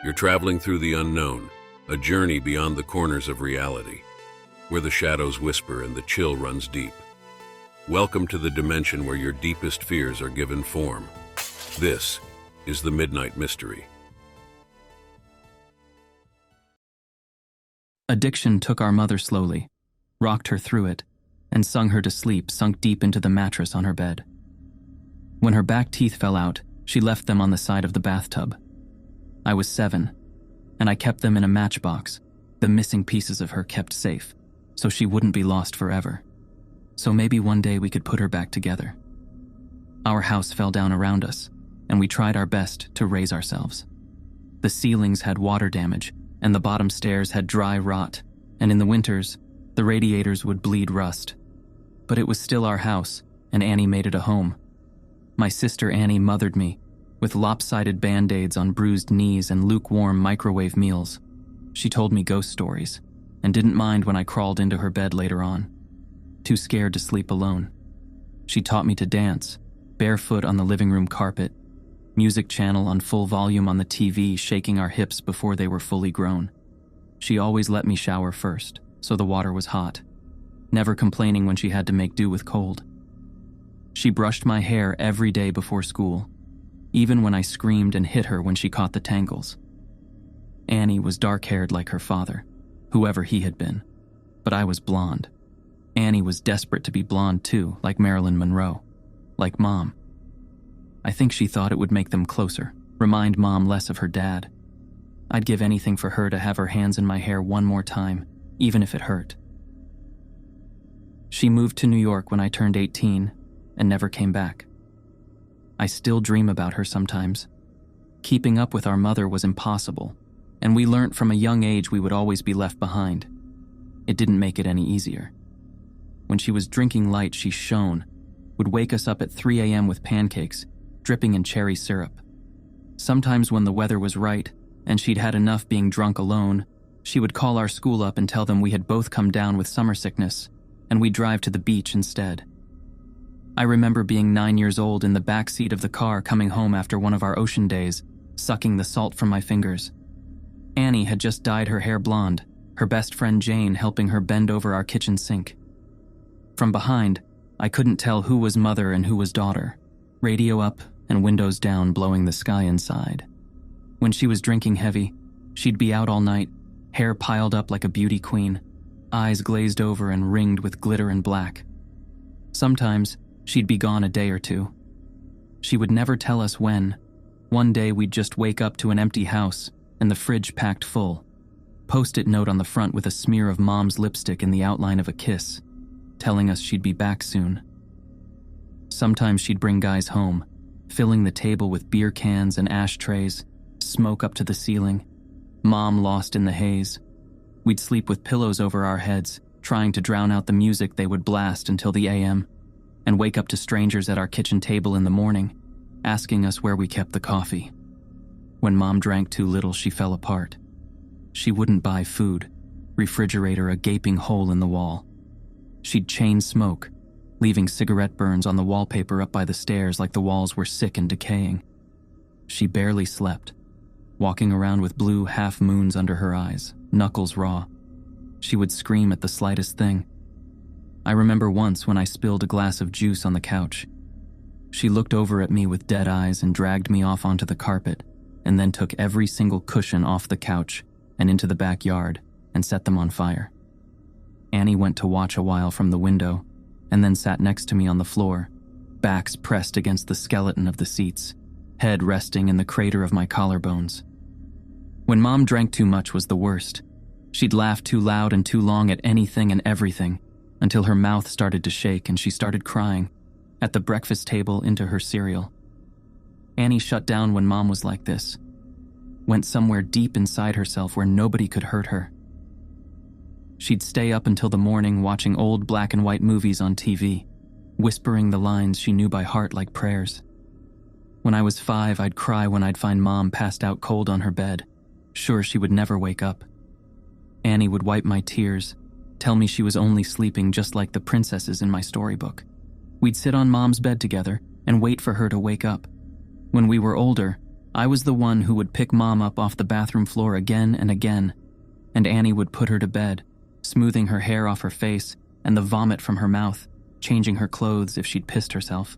You're traveling through the unknown, a journey beyond the corners of reality, where the shadows whisper and the chill runs deep. Welcome to the dimension where your deepest fears are given form. This is the Midnight Mystery. Addiction took our mother slowly, rocked her through it, and sung her to sleep, sunk deep into the mattress on her bed. When her back teeth fell out, she left them on the side of the bathtub. I was 7, and I kept them in a matchbox, the missing pieces of her kept safe, so she wouldn't be lost forever. So maybe one day we could put her back together. Our house fell down around us, and we tried our best to raise ourselves. The ceilings had water damage, and the bottom stairs had dry rot, and in the winters, the radiators would bleed rust. But it was still our house, and Annie made it a home. My sister Annie mothered me, with lopsided band-aids on bruised knees and lukewarm microwave meals. She told me ghost stories, and didn't mind when I crawled into her bed later on, too scared to sleep alone. She taught me to dance, barefoot on the living room carpet, music channel on full volume on the TV, shaking our hips before they were fully grown. She always let me shower first, so the water was hot, never complaining when she had to make do with cold. She brushed my hair every day before school, even when I screamed and hit her when she caught the tangles. Annie was dark-haired like her father, whoever he had been, but I was blonde. Annie was desperate to be blonde too, like Marilyn Monroe, like Mom. I think she thought it would make them closer, remind Mom less of her dad. I'd give anything for her to have her hands in my hair one more time, even if it hurt. She moved to New York when I turned 18 and never came back. I still dream about her sometimes. Keeping up with our mother was impossible, and we learnt from a young age we would always be left behind. It didn't make it any easier. When she was drinking light, she shone, would wake us up at 3 a.m. with pancakes, dripping in cherry syrup. Sometimes when the weather was right, and she'd had enough being drunk alone, she would call our school up and tell them we had both come down with summer sickness, and we'd drive to the beach instead. I remember being 9 years old in the back seat of the car coming home after one of our ocean days, sucking the salt from my fingers. Annie had just dyed her hair blonde, her best friend Jane helping her bend over our kitchen sink. From behind, I couldn't tell who was mother and who was daughter, radio up and windows down blowing the sky inside. When she was drinking heavy, she'd be out all night, hair piled up like a beauty queen, eyes glazed over and ringed with glitter and black. Sometimes, she'd be gone a day or two. She would never tell us when. One day we'd just wake up to an empty house and the fridge packed full. Post-it note on the front with a smear of Mom's lipstick in the outline of a kiss, telling us she'd be back soon. Sometimes she'd bring guys home, filling the table with beer cans and ashtrays, smoke up to the ceiling. Mom lost in the haze. We'd sleep with pillows over our heads, trying to drown out the music they would blast until the a.m., and wake up to strangers at our kitchen table in the morning, asking us where we kept the coffee. When Mom drank too little, she fell apart. She wouldn't buy food, refrigerator a gaping hole in the wall. She'd chain smoke, leaving cigarette burns on the wallpaper up by the stairs like the walls were sick and decaying. She barely slept, walking around with blue half-moons under her eyes, knuckles raw. She would scream at the slightest thing. I remember once when I spilled a glass of juice on the couch. She looked over at me with dead eyes and dragged me off onto the carpet, and then took every single cushion off the couch and into the backyard and set them on fire. Annie went to watch a while from the window, and then sat next to me on the floor, backs pressed against the skeleton of the seats, head resting in the crater of my collarbones. When Mom drank too much was the worst. She'd laugh too loud and too long at anything and everything, until her mouth started to shake and she started crying, at the breakfast table into her cereal. Annie shut down when Mom was like this, went somewhere deep inside herself where nobody could hurt her. She'd stay up until the morning watching old black and white movies on TV, whispering the lines she knew by heart like prayers. When I was 5, I'd cry when I'd find Mom passed out cold on her bed, sure she would never wake up. Annie would wipe my tears, tell me she was only sleeping just like the princesses in my storybook. We'd sit on Mom's bed together and wait for her to wake up. When we were older, I was the one who would pick Mom up off the bathroom floor again and again, and Annie would put her to bed, smoothing her hair off her face and the vomit from her mouth, changing her clothes if she'd pissed herself.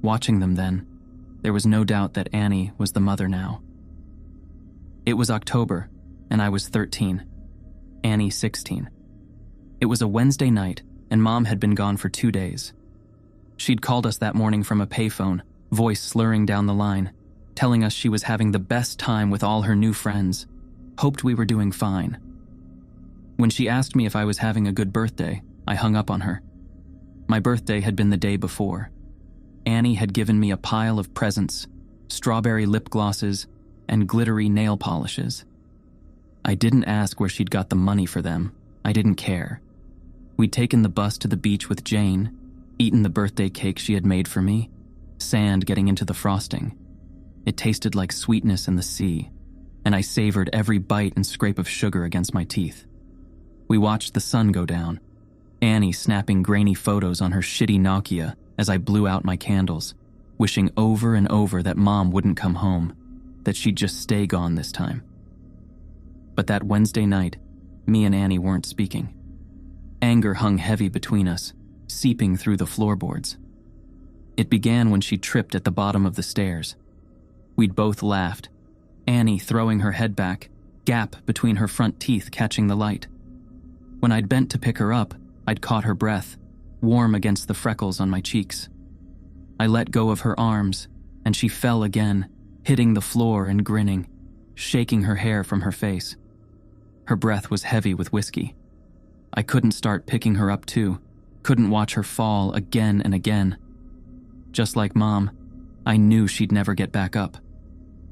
Watching them then, there was no doubt that Annie was the mother now. It was October, and I was 13. Annie 16. It was a Wednesday night, and Mom had been gone for 2 days. She'd called us that morning from a payphone, voice slurring down the line, telling us she was having the best time with all her new friends, hoped we were doing fine. When she asked me if I was having a good birthday, I hung up on her. My birthday had been the day before. Annie had given me a pile of presents, strawberry lip glosses, and glittery nail polishes. I didn't ask where she'd got the money for them. I didn't care. We'd taken the bus to the beach with Jane, eaten the birthday cake she had made for me, sand getting into the frosting. It tasted like sweetness in the sea, and I savored every bite and scrape of sugar against my teeth. We watched the sun go down, Annie snapping grainy photos on her shitty Nokia as I blew out my candles, wishing over and over that Mom wouldn't come home, that she'd just stay gone this time. But that Wednesday night, me and Annie weren't speaking. Anger hung heavy between us, seeping through the floorboards. It began when she tripped at the bottom of the stairs. We'd both laughed, Annie throwing her head back, gap between her front teeth catching the light. When I'd bent to pick her up, I'd caught her breath, warm against the freckles on my cheeks. I let go of her arms, and she fell again, hitting the floor and grinning, shaking her hair from her face. Her breath was heavy with whiskey. I couldn't start picking her up too, couldn't watch her fall again and again. Just like Mom, I knew she'd never get back up.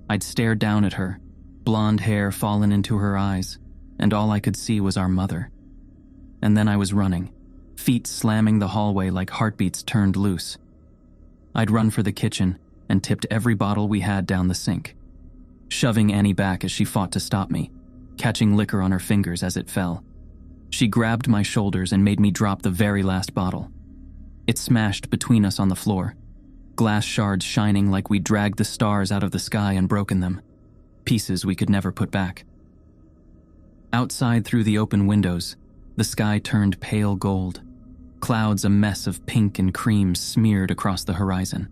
I'd stare down at her, blonde hair fallen into her eyes, and all I could see was our mother. And then I was running, feet slamming the hallway like heartbeats turned loose. I'd run for the kitchen and tipped every bottle we had down the sink, shoving Annie back as she fought to stop me, catching liquor on her fingers as it fell. She grabbed my shoulders and made me drop the very last bottle. It smashed between us on the floor, glass shards shining like we'd dragged the stars out of the sky and broken them, pieces we could never put back. Outside through the open windows, the sky turned pale gold, clouds a mess of pink and cream smeared across the horizon.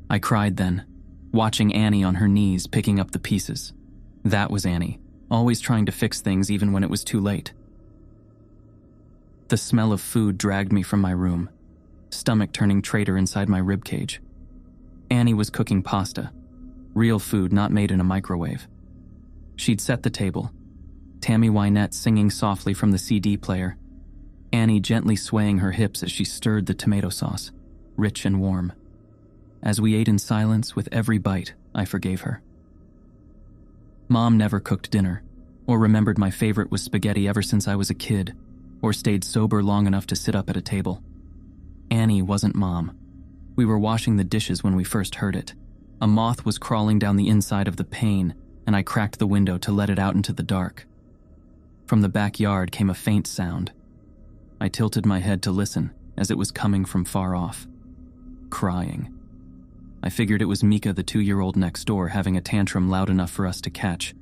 I cried then, watching Annie on her knees picking up the pieces. That was Annie, always trying to fix things even when it was too late. The smell of food dragged me from my room, stomach turning traitor inside my ribcage. Annie was cooking pasta, real food not made in a microwave. She'd set the table, Tammy Wynette singing softly from the CD player, Annie gently swaying her hips as she stirred the tomato sauce, rich and warm. As we ate in silence with every bite, I forgave her. Mom never cooked dinner, or remembered my favorite was spaghetti ever since I was a kid, or stayed sober long enough to sit up at a table. Annie wasn't Mom. We were washing the dishes when we first heard it. A moth was crawling down the inside of the pane, and I cracked the window to let it out into the dark. From the backyard came a faint sound. I tilted my head to listen as it was coming from far off. Crying. I figured it was Mika, the 2-year-old next door, having a tantrum loud enough for us to catch,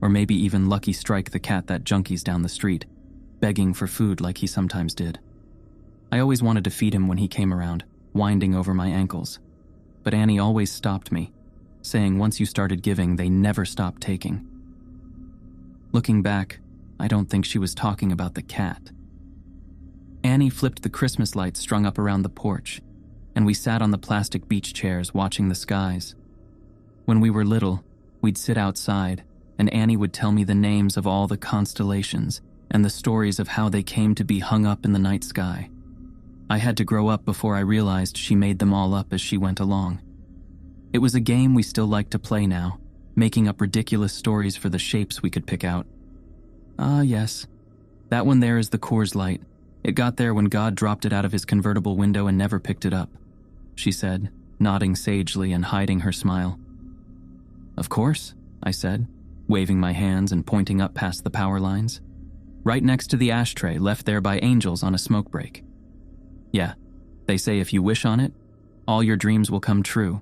or maybe even Lucky Strike, the cat that junkies down the street, begging for food like he sometimes did. I always wanted to feed him when he came around, winding over my ankles, but Annie always stopped me, saying once you started giving, they never stopped taking. Looking back, I don't think she was talking about the cat. Annie flipped the Christmas lights strung up around the porch, and we sat on the plastic beach chairs watching the skies. When we were little, we'd sit outside, and Annie would tell me the names of all the constellations and the stories of how they came to be hung up in the night sky. I had to grow up before I realized she made them all up as she went along. It was a game we still like to play now, making up ridiculous stories for the shapes we could pick out. Ah, yes. That one there is the Coors Light. It got there when God dropped it out of his convertible window and never picked it up, she said, nodding sagely and hiding her smile. Of course, I said, waving my hands and pointing up past the power lines. Right next to the ashtray left there by angels on a smoke break. Yeah, they say if you wish on it, all your dreams will come true,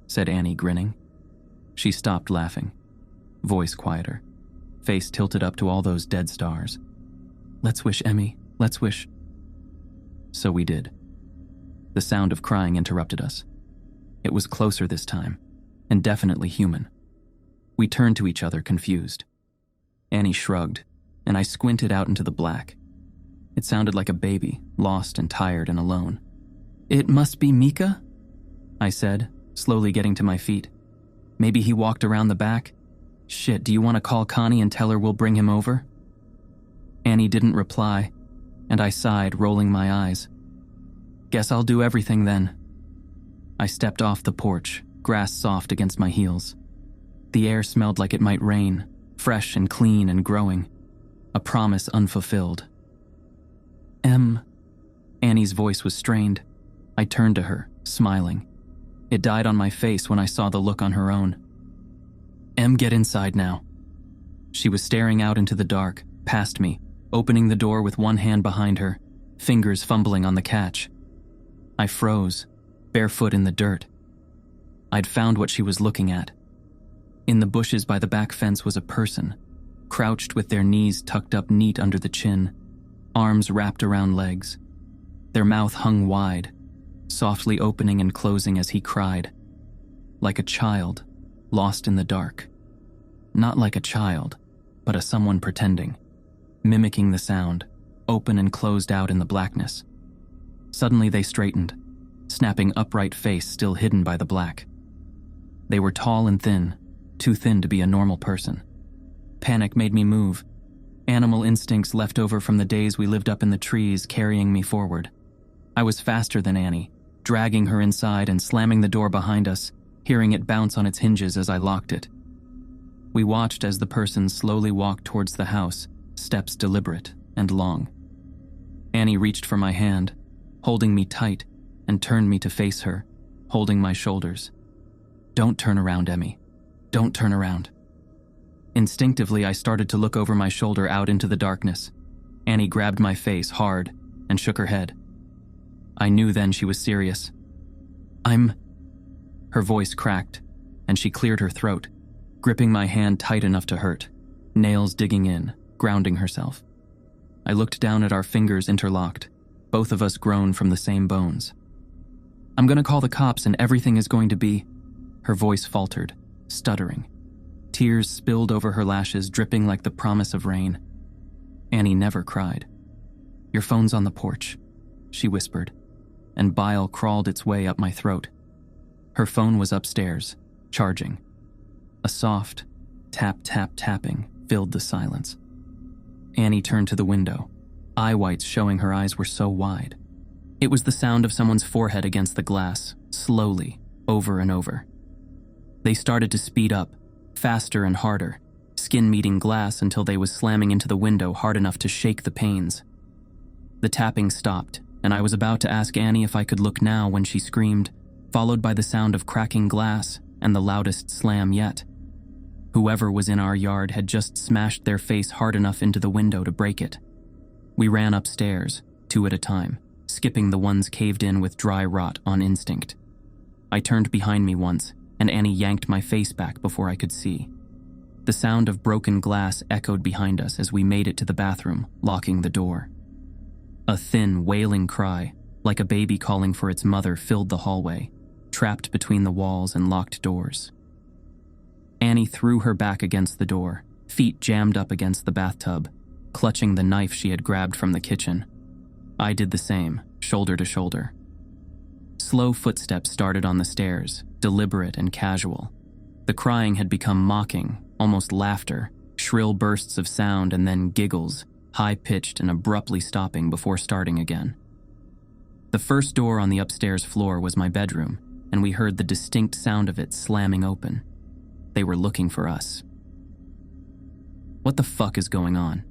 said Annie, grinning. She stopped laughing, voice quieter, face tilted up to all those dead stars. "Let's wish, Emmy, let's wish." So we did. The sound of crying interrupted us. It was closer this time, and definitely human. We turned to each other, confused. Annie shrugged, and I squinted out into the black. It sounded like a baby, lost and tired and alone. "It must be Mika?" I said, slowly getting to my feet. "Maybe he walked around the back? Shit, do you want to call Connie and tell her we'll bring him over?" Annie didn't reply, and I sighed, rolling my eyes. "Guess I'll do everything then." I stepped off the porch, grass soft against my heels. The air smelled like it might rain, fresh and clean and growing. A promise unfulfilled. Annie's voice was strained. I turned to her, smiling. It died on my face when I saw the look on her own. Get inside now." She was staring out into the dark, past me, opening the door with one hand behind her, fingers fumbling on the catch. I froze, barefoot in the dirt. I'd found what she was looking at. In the bushes by the back fence was a person, crouched with their knees tucked up neat under the chin, arms wrapped around legs. Their mouth hung wide, softly opening and closing as he cried. Like a child, lost in the dark. Not like a child, but a someone pretending, mimicking the sound, open and closed out in the blackness. Suddenly they straightened, snapping upright face still hidden by the black. They were tall and thin, too thin to be a normal person. Panic made me move, animal instincts left over from the days we lived up in the trees carrying me forward. I was faster than Annie, dragging her inside and slamming the door behind us, hearing it bounce on its hinges as I locked it. We watched as the person slowly walked towards the house, steps deliberate and long. Annie reached for my hand, holding me tight, and turned me to face her, holding my shoulders. "Don't turn around, Emmy. Don't turn around." Instinctively, I started to look over my shoulder out into the darkness. Annie grabbed my face hard and shook her head. I knew then she was serious. Her voice cracked, and she cleared her throat, gripping my hand tight enough to hurt, nails digging in, grounding herself. I looked down at our fingers interlocked, both of us grown from the same bones. "I'm gonna call the cops and everything is going to be..." Her voice faltered, stuttering. Tears spilled over her lashes, dripping like the promise of rain. Annie never cried. "Your phone's on the porch," she whispered, and bile crawled its way up my throat. Her phone was upstairs, charging. A soft tapping filled the silence. Annie turned to the window, eye whites showing her eyes were so wide. It was the sound of someone's forehead against the glass, slowly, over and over. They started to speed up, faster and harder, skin meeting glass until they was slamming into the window hard enough to shake the panes. The tapping stopped, and I was about to ask Annie if I could look now when she screamed, followed by the sound of cracking glass and the loudest slam yet. Whoever was in our yard had just smashed their face hard enough into the window to break it. We ran upstairs, two at a time, skipping the ones caved in with dry rot on instinct. I turned behind me once, and Annie yanked my face back before I could see. The sound of broken glass echoed behind us as we made it to the bathroom, locking the door. A thin, wailing cry, like a baby calling for its mother, filled the hallway, trapped between the walls and locked doors. Annie threw her back against the door, feet jammed up against the bathtub, clutching the knife she had grabbed from the kitchen. I did the same, shoulder to shoulder. Slow footsteps started on the stairs, deliberate and casual. The crying had become mocking, almost laughter, shrill bursts of sound and then giggles, high-pitched and abruptly stopping before starting again. The first door on the upstairs floor was my bedroom, and we heard the distinct sound of it slamming open. They were looking for us. "What the fuck is going on?"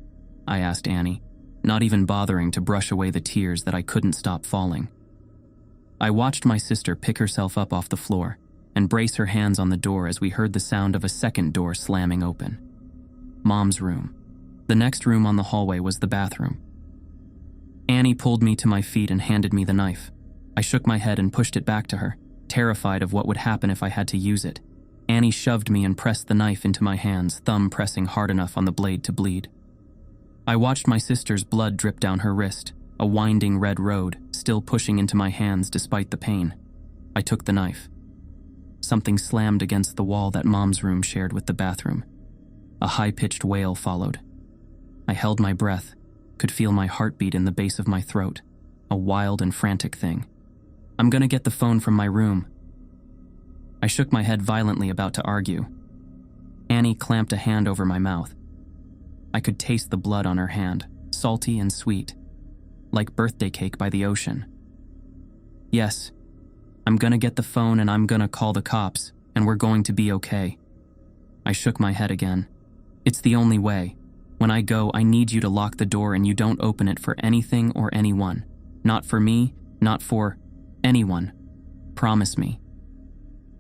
I asked Annie, not even bothering to brush away the tears that I couldn't stop falling. I watched my sister pick herself up off the floor and brace her hands on the door as we heard the sound of a second door slamming open. Mom's room. The next room on the hallway was the bathroom. Annie pulled me to my feet and handed me the knife. I shook my head and pushed it back to her, terrified of what would happen if I had to use it. Annie shoved me and pressed the knife into my hands, thumb pressing hard enough on the blade to bleed. I watched my sister's blood drip down her wrist, a winding red road, still pushing into my hands despite the pain. I took the knife. Something slammed against the wall that Mom's room shared with the bathroom. A high-pitched wail followed. I held my breath, could feel my heartbeat in the base of my throat, a wild and frantic thing. "I'm gonna get the phone from my room." I shook my head violently, about to argue. Annie clamped a hand over my mouth. I could taste the blood on her hand, salty and sweet, like birthday cake by the ocean. "Yes, I'm gonna get the phone and I'm gonna call the cops, and we're going to be okay." I shook my head again. "It's the only way. When I go, I need you to lock the door and you don't open it for anything or anyone. Not for me, not for anyone. Promise me."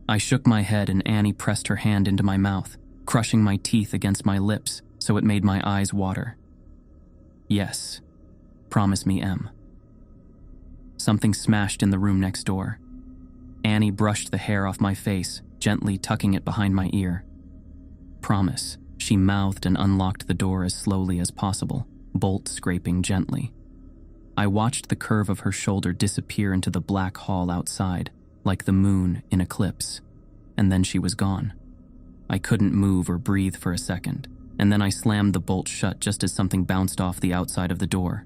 I shook my head and Annie pressed her hand into my mouth, crushing my teeth against my lips so it made my eyes water. "Yes. Promise me, Em." Something smashed in the room next door. Annie brushed the hair off my face, gently tucking it behind my ear. "Promise," she mouthed and unlocked the door as slowly as possible, bolt scraping gently. I watched the curve of her shoulder disappear into the black hall outside, like the moon in eclipse, and then she was gone. I couldn't move or breathe for a second, and then I slammed the bolt shut just as something bounced off the outside of the door.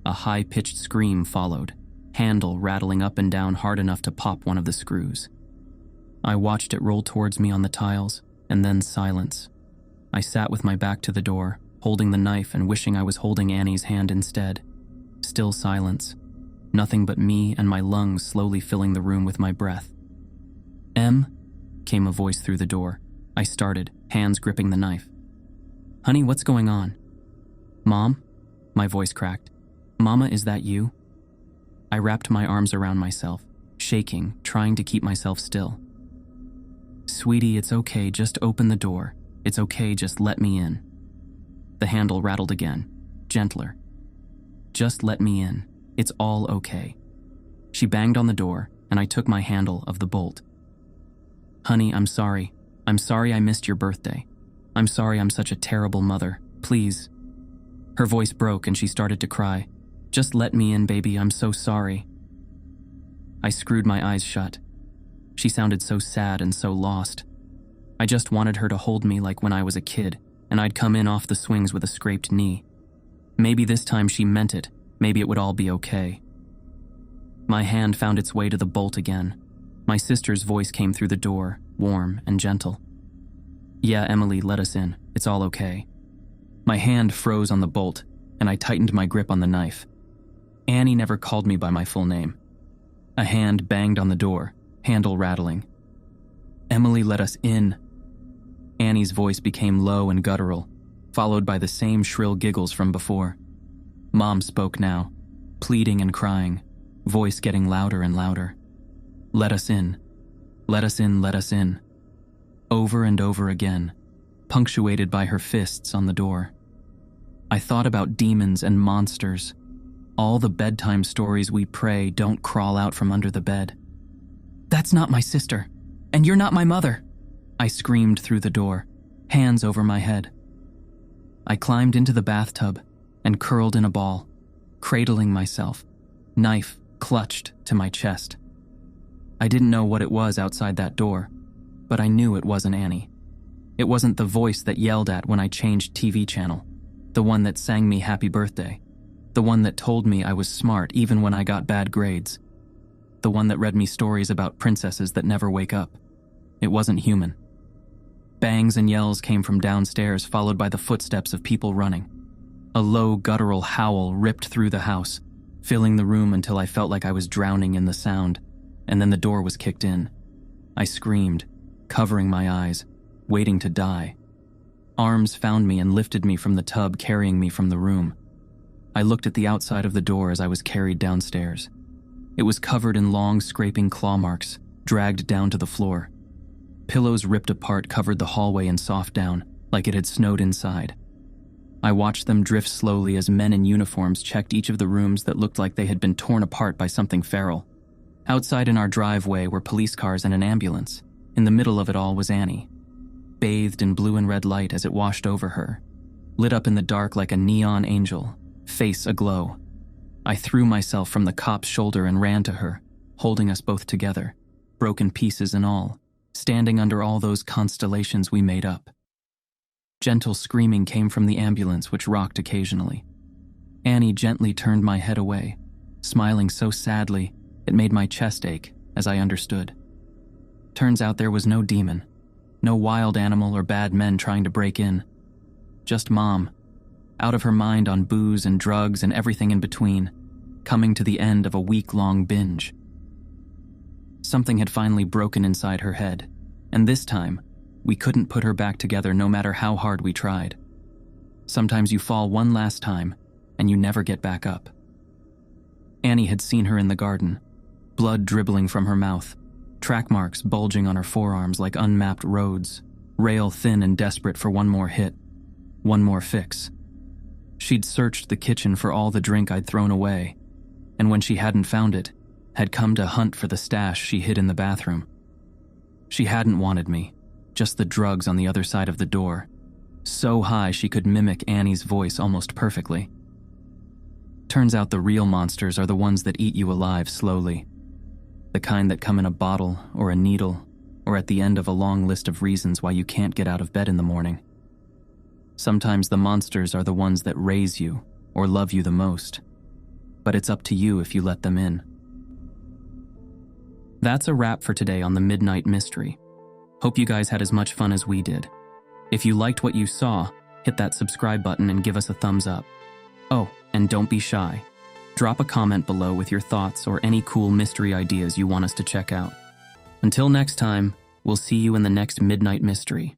A high-pitched scream followed, handle rattling up and down hard enough to pop one of the screws. I watched it roll towards me on the tiles, and then silence. I sat with my back to the door, holding the knife and wishing I was holding Annie's hand instead. Still silence. Nothing but me and my lungs slowly filling the room with my breath. "Em?" came a voice through the door. I started, hands gripping the knife. "Honey, what's going on?" "Mom?" My voice cracked. "Mama, is that you?" I wrapped my arms around myself, shaking, trying to keep myself still. "Sweetie, it's okay, just open the door. It's okay, just let me in." The handle rattled again, gentler. "Just let me in. It's all okay." She banged on the door, and I took my handle of the bolt. "Honey, I'm sorry. I'm sorry I missed your birthday. I'm sorry I'm such a terrible mother. Please." Her voice broke and she started to cry. "Just let me in, baby. I'm so sorry." I screwed my eyes shut. She sounded so sad and so lost. I just wanted her to hold me like when I was a kid, and I'd come in off the swings with a scraped knee. Maybe this time she meant it. Maybe it would all be okay. My hand found its way to the bolt again. My sister's voice came through the door, warm and gentle. "Yeah, Emily, let us in. It's all okay." My hand froze on the bolt, and I tightened my grip on the knife. Annie never called me by my full name. A hand banged on the door, handle rattling. "Emily, let us in." Annie's voice became low and guttural, followed by the same shrill giggles from before. Mom spoke now, pleading and crying, voice getting louder and louder. "Let us in. Let us in, let us in." Over and over again, punctuated by her fists on the door. I thought about demons and monsters. All the bedtime stories we pray don't crawl out from under the bed. "That's not my sister, and you're not my mother," I screamed through the door, hands over my head. I climbed into the bathtub and curled in a ball, cradling myself, knife clutched to my chest. I didn't know what it was outside that door, but I knew it wasn't Annie. It wasn't the voice that yelled at when I changed TV channel, the one that sang me happy birthday, the one that told me I was smart even when I got bad grades, the one that read me stories about princesses that never wake up. It wasn't human. Bangs and yells came from downstairs, followed by the footsteps of people running. A low, guttural howl ripped through the house, filling the room until I felt like I was drowning in the sound, and then the door was kicked in. I screamed, covering my eyes, waiting to die. Arms found me and lifted me from the tub, carrying me from the room. I looked at the outside of the door as I was carried downstairs. It was covered in long, scraping claw marks, dragged down to the floor. Pillows ripped apart covered the hallway in soft down, like it had snowed inside. I watched them drift slowly as men in uniforms checked each of the rooms that looked like they had been torn apart by something feral. Outside in our driveway were police cars and an ambulance, In the middle of it all was Annie, bathed in blue and red light as it washed over her, lit up in the dark like a neon angel, face aglow. I threw myself from the cop's shoulder and ran to her, holding us both together, broken pieces and all, standing under all those constellations we made up. Gentle screaming came from the ambulance, which rocked occasionally. Annie gently turned my head away, smiling so sadly it made my chest ache as I understood. Turns out there was no demon, no wild animal or bad men trying to break in. Just Mom, out of her mind on booze and drugs and everything in between, coming to the end of a week-long binge. Something had finally broken inside her head, and this time, we couldn't put her back together no matter how hard we tried. Sometimes you fall one last time, and you never get back up. Annie had seen her in the garden, blood dribbling from her mouth, track marks bulging on her forearms like unmapped roads, rail thin and desperate for one more hit, one more fix. She'd searched the kitchen for all the drink I'd thrown away, and when she hadn't found it, had come to hunt for the stash she hid in the bathroom. She hadn't wanted me, just the drugs on the other side of the door, so high she could mimic Annie's voice almost perfectly. Turns out the real monsters are the ones that eat you alive slowly, the kind that come in a bottle or a needle or at the end of a long list of reasons why you can't get out of bed in the morning. Sometimes the monsters are the ones that raise you or love you the most, but it's up to you if you let them in. That's a wrap for today on the Midnight Mystery. Hope you guys had as much fun as we did. If you liked what you saw, hit that subscribe button and give us a thumbs up. Oh, and don't be shy. Drop a comment below with your thoughts or any cool mystery ideas you want us to check out. Until next time, we'll see you in the next Midnight Mystery.